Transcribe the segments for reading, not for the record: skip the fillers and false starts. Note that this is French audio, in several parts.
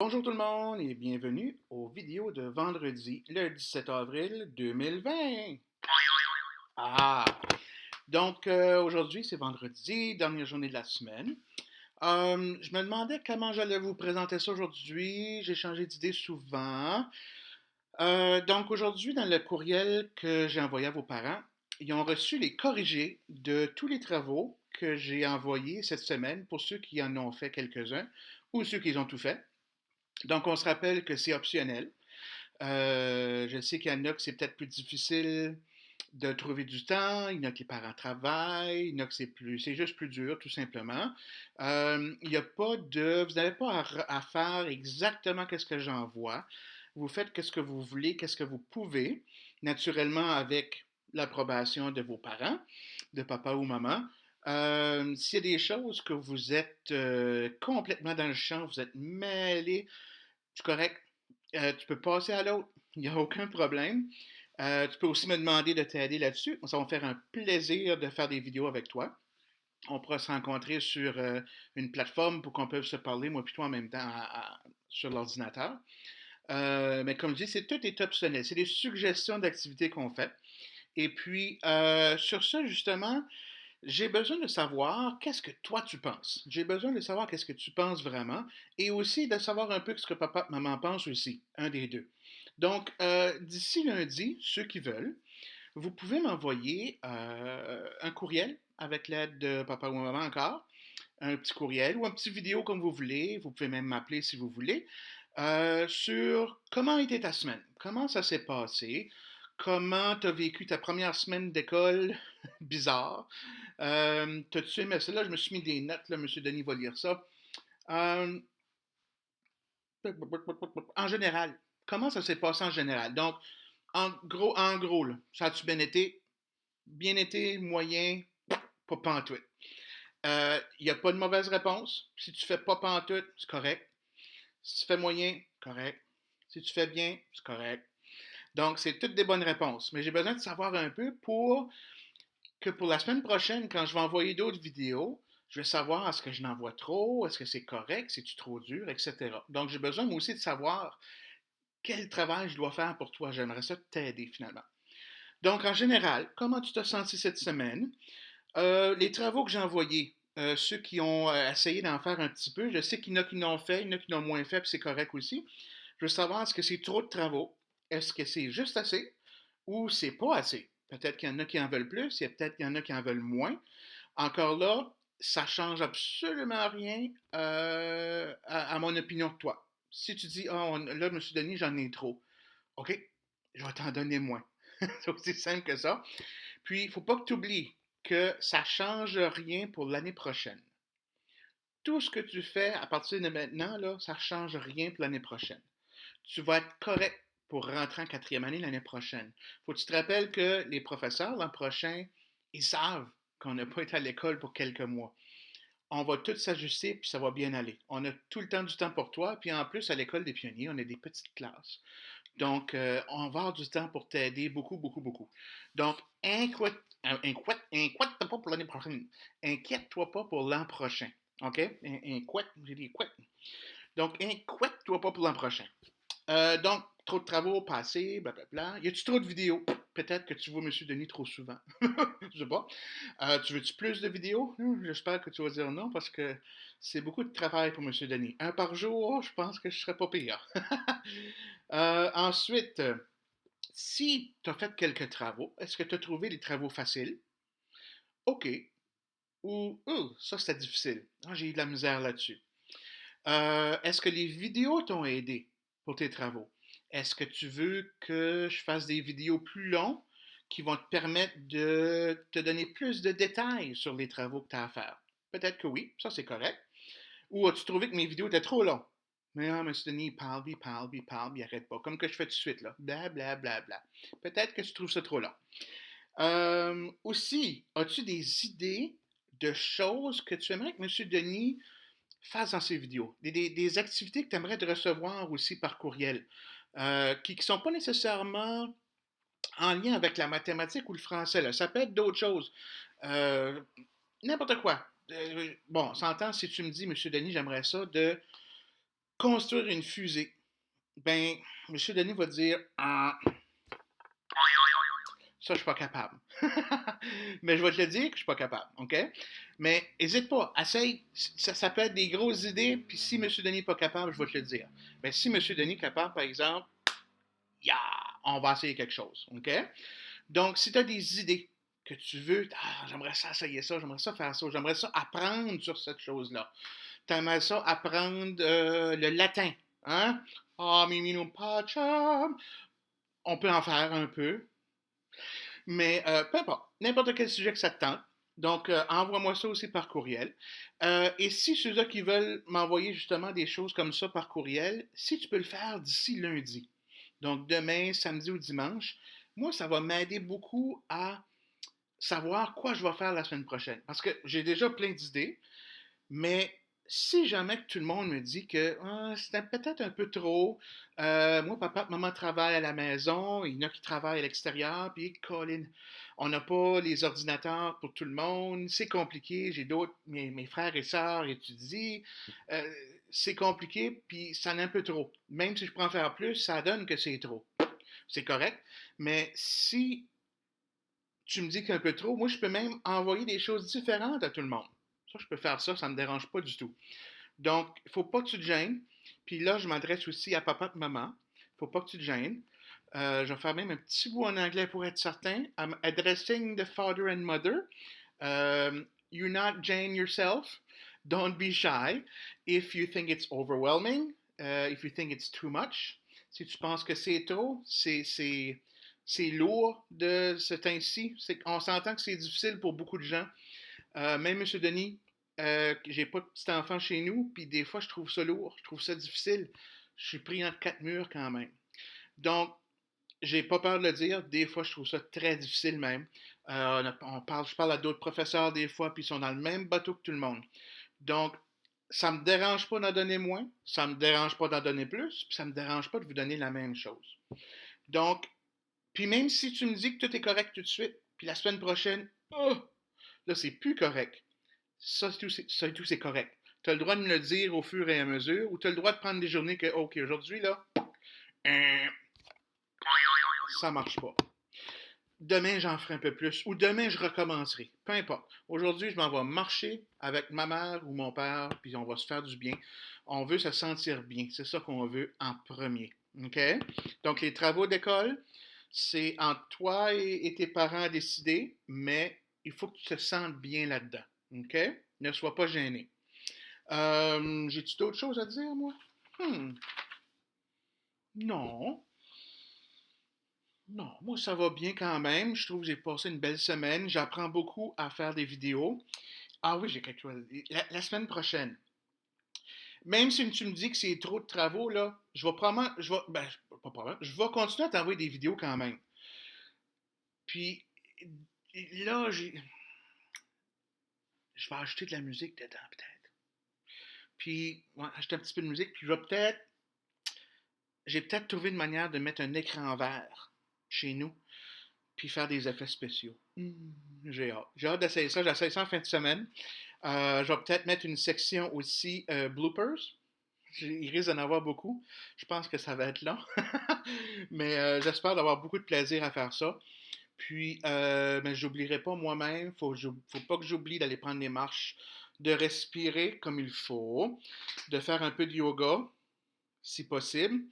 Bonjour tout le monde et bienvenue aux vidéos de vendredi, le 17 avril 2020. Ah! Aujourd'hui, c'est vendredi, dernière journée de la semaine. Je me demandais comment j'allais vous présenter ça aujourd'hui. J'ai changé d'idée souvent. Aujourd'hui, dans le courriel que j'ai envoyé à vos parents, ils ont reçu les corrigés de tous les travaux que j'ai envoyés cette semaine pour ceux qui en ont fait quelques-uns ou ceux qui ont tout fait. Donc, on se rappelle que c'est optionnel. Je sais qu'il y en a que c'est peut-être plus difficile de trouver du temps, il y en a que les parents travaillent, il y en a que c'est juste plus dur, tout simplement. Il n'y a pas de, vous n'avez pas à faire exactement qu'est-ce que j'envoie. Vous faites qu'est-ce que vous voulez, qu'est-ce que vous pouvez, naturellement avec l'approbation de vos parents, de papa ou maman. S'il y a des choses que vous êtes complètement dans le champ, vous êtes mêlé, c'est correct. Tu peux passer à l'autre. Il n'y a aucun problème. Tu peux aussi me demander de t'aider là-dessus. Ça va me faire un plaisir de faire des vidéos avec toi. On pourra se rencontrer sur une plateforme pour qu'on puisse se parler, moi et toi, en même temps sur l'ordinateur. Mais comme je dis, tout est optionnel. C'est des suggestions d'activités qu'on fait. Et puis, sur ça, justement, j'ai besoin de savoir qu'est-ce que toi tu penses. J'ai besoin de savoir qu'est-ce que tu penses vraiment et aussi de savoir un peu ce que papa et maman pensent aussi, un des deux. Donc, d'ici lundi, ceux qui veulent, vous pouvez m'envoyer un courriel avec l'aide de papa ou maman encore, un petit courriel ou un petit vidéo comme vous voulez. Vous pouvez même m'appeler si vous voulez. Sur comment était ta semaine, comment ça s'est passé, comment tu as vécu ta première semaine d'école bizarre. T'as-tu aimé ça? Là, je me suis mis des notes, là, Monsieur Denis va lire ça. Euh, en général, comment ça s'est passé en général? Donc, en gros là, ça a-tu bien été? Bien été, moyen, pas pantoute. Il n'y a pas de mauvaise réponse. Si tu fais pas pantoute, c'est correct. Si tu fais moyen, correct. Si tu fais bien, c'est correct. Donc, c'est toutes des bonnes réponses. Mais j'ai besoin de savoir un peu pour la semaine prochaine, quand je vais envoyer d'autres vidéos, je vais savoir est-ce que je n'envoie trop, est-ce que c'est correct, c'est-tu trop dur, etc. Donc, j'ai besoin moi aussi de savoir quel travail je dois faire pour toi. J'aimerais ça t'aider finalement. Donc, en général, comment tu t'as senti cette semaine? Les travaux que j'ai envoyés, ceux qui ont essayé d'en faire un petit peu, je sais qu'il y en a qui l'ont fait, il y en a qui l'ont moins fait, puis c'est correct aussi. Je veux savoir, est-ce que c'est trop de travaux? Est-ce que c'est juste assez? Ou c'est pas assez? Peut-être qu'il y en a qui en veulent plus, peut-être qu'il y en a qui en veulent moins. Encore là, ça change absolument rien à mon opinion de toi. Si tu dis, oh, là, M. Denis, j'en ai trop. OK, je vais t'en donner moins. C'est aussi simple que ça. Puis, il ne faut pas que tu oublies que ça ne change rien pour l'année prochaine. Tout ce que tu fais à partir de maintenant, là, ça ne change rien pour l'année prochaine. Tu vas être correct pour rentrer en quatrième année l'année prochaine. Faut que tu te rappelles que les professeurs l'an prochain, ils savent qu'on n'a pas été à l'école pour quelques mois. On va tout s'ajuster, puis ça va bien aller. On a tout le temps du temps pour toi, puis en plus, à l'école des pionniers, on a des petites classes. Donc, on va avoir du temps pour t'aider beaucoup, beaucoup, beaucoup. Donc, inquiète-toi pas pour l'année prochaine. Inquiète-toi pas pour l'an prochain. OK? J'ai dit inquiète. Donc, inquiète-toi pas pour l'an prochain. Donc, trop de travaux passés, blablabla. Y a-tu trop de vidéos? Peut-être que tu vois M. Denis trop souvent. Je sais pas. Tu veux-tu plus de vidéos? J'espère que tu vas dire non parce que c'est beaucoup de travail pour M. Denis. Un par jour, je pense que je serais pas pire. Ensuite, si tu as fait quelques travaux, est-ce que tu as trouvé les travaux faciles? OK. Ou, ça c'était difficile. Ah, j'ai eu de la misère là-dessus. Est-ce que les vidéos t'ont aidé pour tes travaux? Est-ce que tu veux que je fasse des vidéos plus longues qui vont te permettre de te donner plus de détails sur les travaux que tu as à faire? Peut-être que oui, ça c'est correct. Ou as-tu trouvé que mes vidéos étaient trop longues? Mais non, M. Denis, il parle, il parle, il parle, il arrête pas. Comme que je fais tout de suite, là. Bla, bla, bla, bla. Peut-être que tu trouves ça trop long. Aussi, as-tu des idées de choses que tu aimerais que M. Denis fasse dans ses vidéos? Des activités que tu aimerais te recevoir aussi par courriel, qui ne sont pas nécessairement en lien avec la mathématique ou le français. Là. Ça peut être d'autres choses. Euh, N'importe quoi. Bon, on s'entend si tu me dis, Monsieur Denis, j'aimerais ça de Construire une fusée. Ben, M. Denis va dire, ah, ça, je suis pas capable. Mais je vais te le dire que je suis pas capable, OK? Mais hésite pas, essaye. Ça peut être des grosses idées, puis si M. Denis n'est pas capable, je vais te le dire. Mais si M. Denis est capable, par exemple, yeah, on va essayer quelque chose, OK? Donc, si tu as des idées que tu veux, ah, j'aimerais ça essayer ça, j'aimerais ça faire ça, j'aimerais ça apprendre sur cette chose-là. Tu aimerais ça apprendre le latin, hein? Ah, mimino pacham. On peut en faire un peu, mais peu importe, n'importe quel sujet que ça te tente. Donc, envoie-moi ça aussi par courriel. Et si ceux-là qui veulent m'envoyer justement des choses comme ça par courriel, si tu peux le faire d'ici lundi, donc demain, samedi ou dimanche, moi, ça va m'aider beaucoup à savoir quoi je vais faire la semaine prochaine. Parce que j'ai déjà plein d'idées, mais si jamais que tout le monde me dit que ah, c'était peut-être un peu trop, moi, papa et maman travaillent à la maison, il y en a qui travaillent à l'extérieur, puis Colin, on n'a pas les ordinateurs pour tout le monde, c'est compliqué, j'ai d'autres, mes frères et sœurs étudient, euh, c'est compliqué, puis ça en est un peu trop. Même si je peux en faire plus, ça donne que c'est trop. C'est correct, mais si tu me dis que c'est un peu trop, moi, je peux même envoyer des choses différentes à tout le monde. Ça, je peux faire ça, ça ne me dérange pas du tout. Donc, il ne faut pas que tu te gênes. Puis là, je m'adresse aussi à papa et maman. Il ne faut pas que tu te gênes. Je vais faire même un petit bout en anglais pour être certain. I'm addressing the father and mother. You're not Jane yourself. Don't be shy. If you think it's overwhelming, if you think it's too much, si tu penses que c'est trop, c'est lourd de ce temps-ci. On s'entend que c'est difficile pour beaucoup de gens. Même M. Denis, j'ai pas de petit enfant chez nous, puis des fois je trouve ça lourd, je trouve ça difficile. Je suis pris entre quatre murs quand même. Donc, j'ai pas peur de le dire, des fois je trouve ça très difficile même. Je parle à d'autres professeurs des fois, puis ils sont dans le même bateau que tout le monde. Donc, ça me dérange pas d'en donner moins, ça me dérange pas d'en donner plus, puis ça me dérange pas de vous donner la même chose. Donc, puis même si tu me dis que tout est correct tout de suite, puis la semaine prochaine, oh, là c'est plus correct. Ça et tout, c'est correct. Tu as le droit de me le dire au fur et à mesure, ou tu as le droit de prendre des journées que, OK, aujourd'hui, là, euh, ça marche pas. Demain, j'en ferai un peu plus, ou demain, je recommencerai. Peu importe. Aujourd'hui, je m'en vais marcher avec ma mère ou mon père, puis on va se faire du bien. On veut se sentir bien. C'est ça qu'on veut en premier. OK? Donc, les travaux d'école, c'est entre toi et tes parents à décider, mais il faut que tu te sentes bien là-dedans. OK? Ne sois pas gêné. J'ai-tu d'autres choses à dire, moi? Hmm, non. Non, moi ça va bien quand même. Je trouve que j'ai passé une belle semaine. J'apprends beaucoup à faire des vidéos. Ah oui, j'ai quelque chose à dire. La semaine prochaine, même si tu me dis que c'est trop de travaux, là, je vais probablement, je vais, ben, pas probablement, je vais continuer à t'envoyer des vidéos quand même. Puis là, je vais ajouter de la musique dedans peut-être. Puis, ouais, ajouter un petit peu de musique. Puis j'ai peut-être trouvé une manière de mettre un écran vert chez nous, puis faire des effets spéciaux. J'ai hâte. J'ai hâte d'essayer ça. J'essaie ça en fin de semaine. Je vais peut-être mettre une section aussi bloopers. Il risque d'en avoir beaucoup. Je pense que ça va être long. Mais j'espère d'avoir beaucoup de plaisir à faire ça. Puis, ben, j'oublierai pas moi-même. Faut pas que j'oublie d'aller prendre les marches, de respirer comme il faut, de faire un peu de yoga, si possible.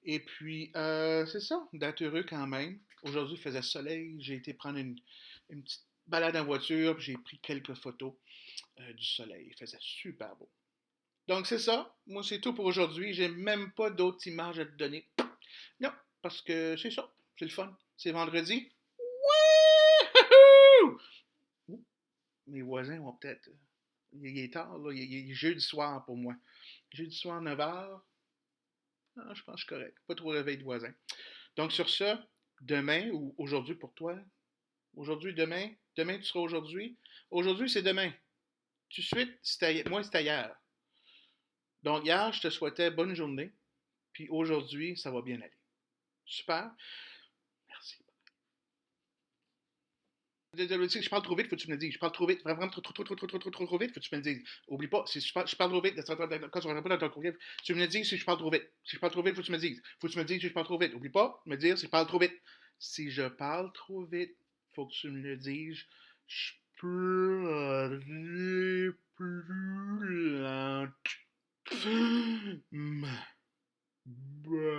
Et puis, c'est ça, d'être heureux quand même. Aujourd'hui, il faisait soleil. J'ai été prendre une petite balade en voiture. Puis j'ai pris quelques photos du soleil. Il faisait super beau. Donc, c'est ça. Moi, c'est tout pour aujourd'hui. J'ai même pas d'autres images à te donner. Non, parce que c'est ça. C'est le fun. C'est vendredi. Wouhou! Ouh, mes voisins vont peut-être. Il est tard, là. Il est jeudi soir pour moi. Jeudi soir, 9h. Ah, je pense que je suis correct. Pas trop réveil de voisins. Donc, sur ce, demain ou aujourd'hui pour toi, aujourd'hui, demain, demain tu seras aujourd'hui. Aujourd'hui, c'est demain. Tout de suite, moi, c'était hier. Donc, hier, je te souhaitais bonne journée. Puis aujourd'hui, ça va bien aller. Super. Merci. Si je parle trop vite, faut que tu me le dises. Je parle trop vite, vraiment trop vite, faut que tu me le dises. Oublie pas, si je parle trop vite, quand tu ne pas dans ton courriel, tu me le dis si je parle trop vite. Si je parle trop vite, faut que tu me le dises. Faut que tu me le dises si je parle trop vite. Oublie pas, me dire si je parle trop vite. Si je parle trop vite, faut que tu me le dises. Je peux aller plus lent. Bye.